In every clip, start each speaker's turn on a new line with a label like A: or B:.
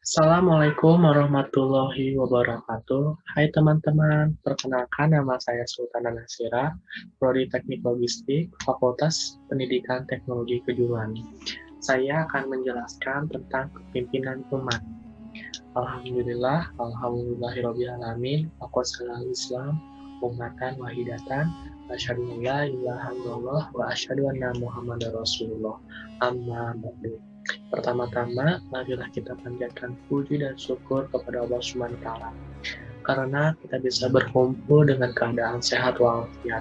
A: Assalamualaikum warahmatullahi wabarakatuh. Hai teman-teman, perkenalkan nama saya Sultana Nasira, Prodi Teknik Logistik, Fakultas Pendidikan Teknologi Kejuruan. Saya akan menjelaskan tentang kepemimpinan umat. Alhamdulillahirobbilalamin, Waqtisalul Islam, Ummatan Wahidatan, Asyhadu an la ilaha illallah wa asyhadu anna Muhammadar Rasulullah. Amma ba'du. Pertama-tama, marilah kita panjatkan puji dan syukur kepada Allah Subhanahu wa Ta'ala, karena kita bisa berkumpul dengan keadaan sehat walafiat.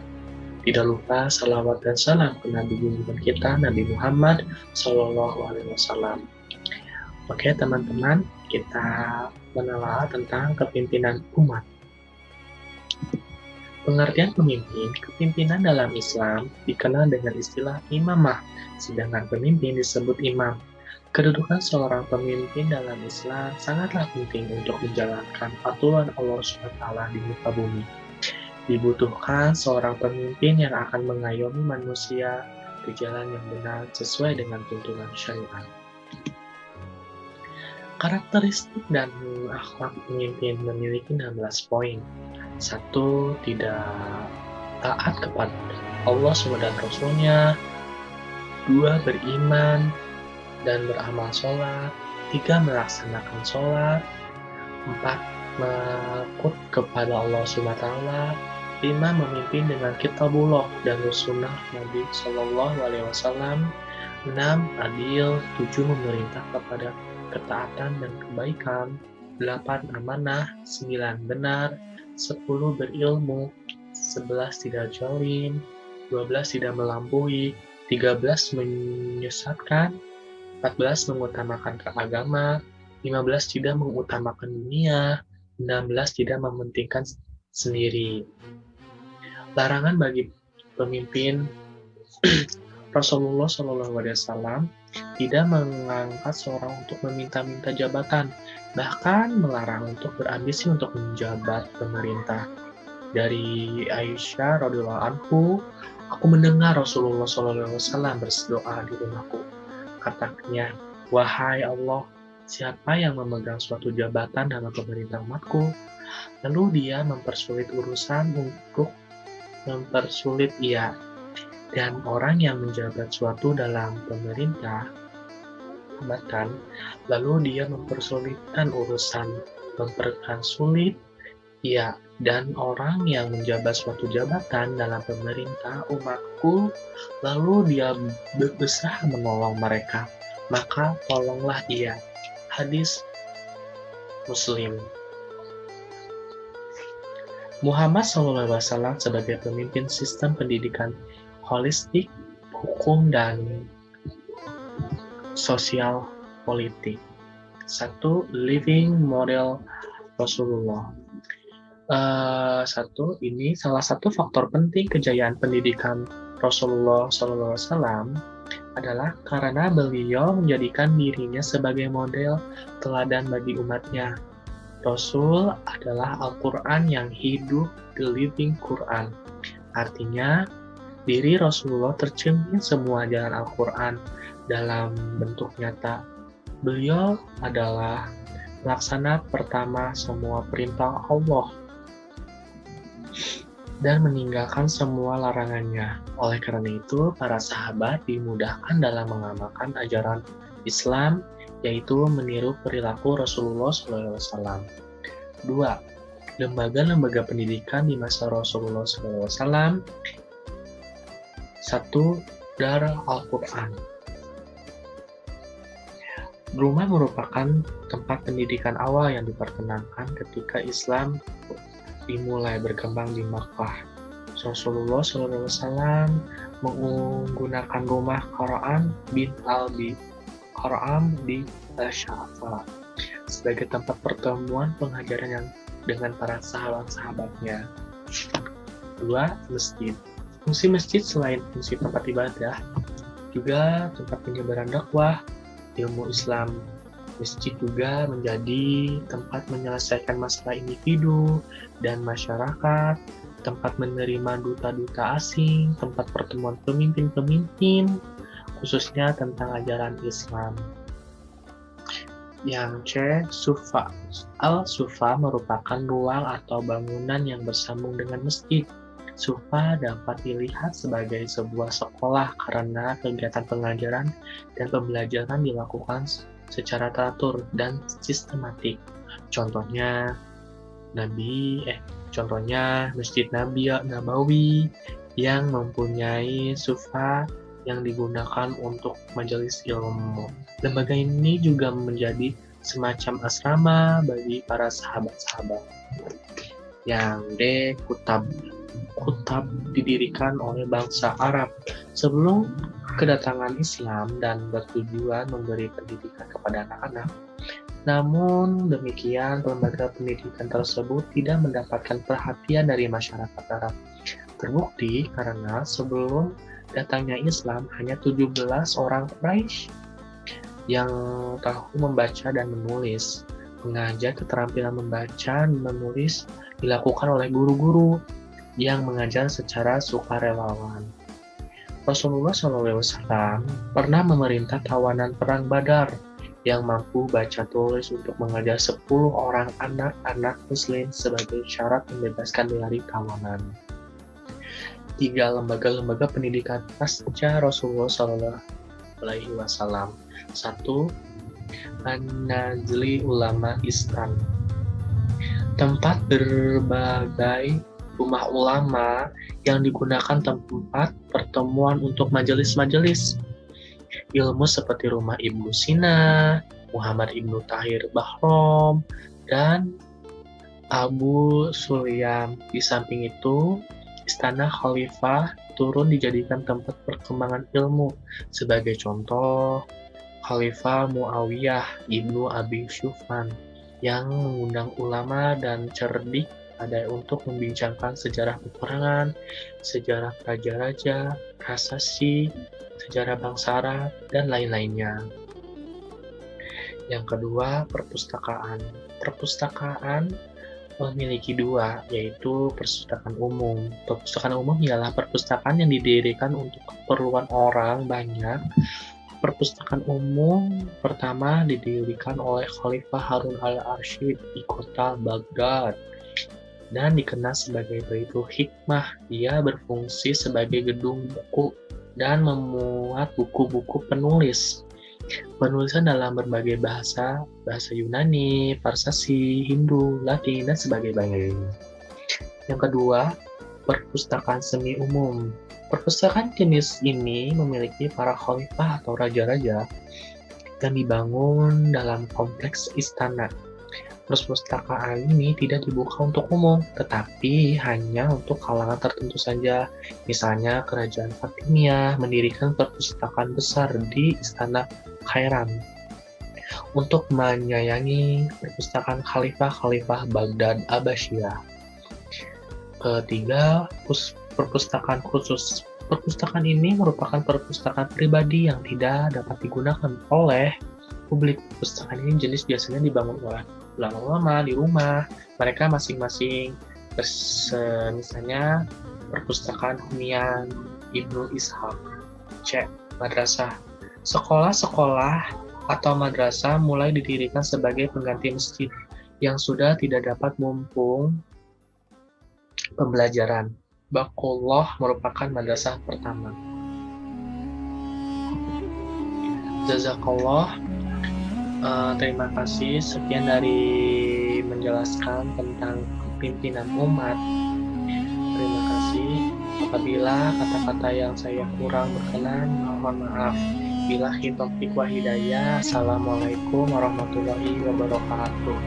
A: Tidak lupa salawat dan salam ke Nabi junjungan kita, Nabi Muhammad Sallallahu Alaihi Wasallam. Oke teman-teman, kita menelaah tentang kepemimpinan umat. Pengertian pemimpin, kepemimpinan dalam Islam dikenal dengan istilah imamah, sedangkan pemimpin disebut imam. Kedudukan seorang pemimpin dalam Islam sangatlah penting untuk menjalankan aturan Allah SWT di muka bumi. Dibutuhkan seorang pemimpin yang akan mengayomi manusia ke jalan yang benar sesuai dengan tuntunan syariat. Karakteristik dan akhlak pemimpin memiliki 16 poin. 1. Tidak taat kepada Allah SWT dan Rasulnya. 2. Beriman dan beramal sholat. 3. Melaksanakan sholat. 4. Takut kepada Allah SWT. 5. Memimpin dengan kitabullah dan sunnah Nabi Sallallahu Alaihi Wasallam. 6. Adil. 7. Memerintah kepada ketaatan dan kebaikan. 8. Amanah. 9. Benar. 10. Berilmu. 11. Tidak zalim. 12. Tidak melampaui. 13. Menyesatkan. 14. Mengutamakan agama. 15. Tidak mengutamakan dunia. 16. Tidak mementingkan sendiri. Larangan bagi pemimpin. Rasulullah SAW tidak mengangkat seorang untuk meminta-minta jabatan, bahkan melarang untuk berambisi untuk menjabat pemerintah. Dari Aisyah radhiyallahu anhu, aku mendengar Rasulullah SAW berdoa di rumahku. Katanya, wahai Allah, siapa yang memegang suatu jabatan dalam pemerintah umatku? Lalu dia mempersulit urusan untuk mempersulit ia. Dan orang yang menjabat suatu dalam pemerintah jabatan, lalu dia mempersulitkan urusan, mempersulit ia. Dan orang yang menjabat suatu jabatan dalam pemerintah umatku, lalu dia berusaha menolong mereka, maka tolonglah ia. Hadis Muslim. Muhammad SAW sebagai pemimpin sistem pendidikan holistik, hukum, dan sosial politik. 1. Living model Rasulullah. Ini salah satu faktor penting kejayaan pendidikan Rasulullah SAW adalah karena beliau menjadikan dirinya sebagai model teladan bagi umatnya. Rasul adalah Al-Quran yang hidup, the living Quran. Artinya, diri Rasulullah tercermin semua jalan Al-Quran dalam bentuk nyata. Beliau adalah pelaksana pertama semua perintah Allah dan meninggalkan semua larangannya. Oleh karena itu, para sahabat dimudahkan dalam mengamalkan ajaran Islam, yaitu meniru perilaku Rasulullah SAW. 2. Lembaga-lembaga pendidikan di masa Rasulullah SAW. 1. Dar Al-Quran. Rumah merupakan tempat pendidikan awal yang diperkenankan ketika Islam dimulai berkembang di Makkah. Rasulullah SAW menggunakan rumah Qara'an bin Qara'an di Al-Syafa sebagai tempat pertemuan pengajaran yang dengan para sahabat-sahabatnya. 2. Masjid. Fungsi masjid selain fungsi tempat ibadah, juga tempat penyebaran dakwah ilmu Islam. Masjid juga menjadi tempat menyelesaikan masalah individu dan masyarakat, tempat menerima duta-duta asing, tempat pertemuan pemimpin-pemimpin, khususnya tentang ajaran Islam. Yang C. Sufa. Al-Sufa merupakan ruang atau bangunan yang bersambung dengan masjid. Sufa dapat dilihat sebagai sebuah sekolah karena kegiatan pengajaran dan pembelajaran dilakukan secara teratur dan sistematik. Contohnya Masjid Nabawi yang mempunyai sufa yang digunakan untuk majelis ilmu. Lembaga ini juga menjadi semacam asrama bagi para sahabat-sahabat. Yang D. Kutab. Kutab didirikan oleh bangsa Arab sebelum kedatangan Islam dan bertujuan memberi pendidikan kepada anak-anak. Namun demikian, lembaga pendidikan tersebut tidak mendapatkan perhatian dari masyarakat Arab. Terbukti karena sebelum datangnya Islam, hanya 17 orang Quraisy yang tahu membaca dan menulis. Mengajar keterampilan membaca dan menulis dilakukan oleh guru-guru yang mengajar secara sukarelawan. Rasulullah SAW pernah memerintah tawanan perang Badar yang mampu baca tulis untuk mengajar 10 orang anak-anak muslim sebagai syarat membebaskan dari tawanan. 3 lembaga-lembaga pendidikan pasca Rasulullah SAW. 1. An-Nazli Ulama Islam. Tempat berbagai rumah ulama yang digunakan tempat pertemuan untuk majelis-majelis ilmu seperti rumah Ibnu Sina, Muhammad Ibnu Tahir Bahrom, dan Abu Sulyam. Di samping itu, istana khalifah turun dijadikan tempat perkembangan ilmu. Sebagai contoh, Khalifah Muawiyah Ibnu Abi Sufyan yang mengundang ulama dan cerdik untuk membincangkan sejarah peperangan, sejarah raja-raja, prasasti, sejarah bangsa Arab, dan lain-lainnya. Yang kedua, perpustakaan. Perpustakaan memiliki 2, yaitu perpustakaan umum. Perpustakaan umum ialah perpustakaan yang didirikan untuk keperluan orang banyak. Perpustakaan umum pertama didirikan oleh Khalifah Harun al-Rashid di kota Baghdad dan dikenal sebagai Baitul Hikmah. Ia berfungsi sebagai gedung buku dan memuat buku-buku penulis. Penulisan dalam berbagai bahasa Yunani, Parsi, Hindu, Latin, dan sebagainya. Yang kedua, perpustakaan semi umum. Perpustakaan jenis ini memiliki para khalifah atau raja-raja yang dibangun dalam kompleks istana. Perpustakaan ini tidak dibuka untuk umum, tetapi hanya untuk kalangan tertentu saja. Misalnya, Kerajaan Fatimiyah mendirikan perpustakaan besar di Istana Khairan untuk menyayangi perpustakaan Khalifah Baghdad Abbasiyah. Ketiga, perpustakaan khusus. Perpustakaan ini merupakan perpustakaan pribadi yang tidak dapat digunakan oleh publik. Perpustakaan ini jenis biasanya dibangun oleh ulama di rumah. Mereka masing-masing misalnya perpustakaan hunian Ibnu Ishaq. C. Madrasah. Sekolah-sekolah atau madrasah mulai didirikan sebagai pengganti masjid yang sudah tidak dapat mumpung pembelajaran. Baqullah merupakan madrasah pertama. Jazakallah. Terima kasih, sekian dari menjelaskan tentang pimpinan umat. Terima kasih. Apabila kata-kata yang saya kurang berkenan, mohon maaf. Billahi taufiq wa hidayah. Assalamualaikum warahmatullahi wabarakatuh.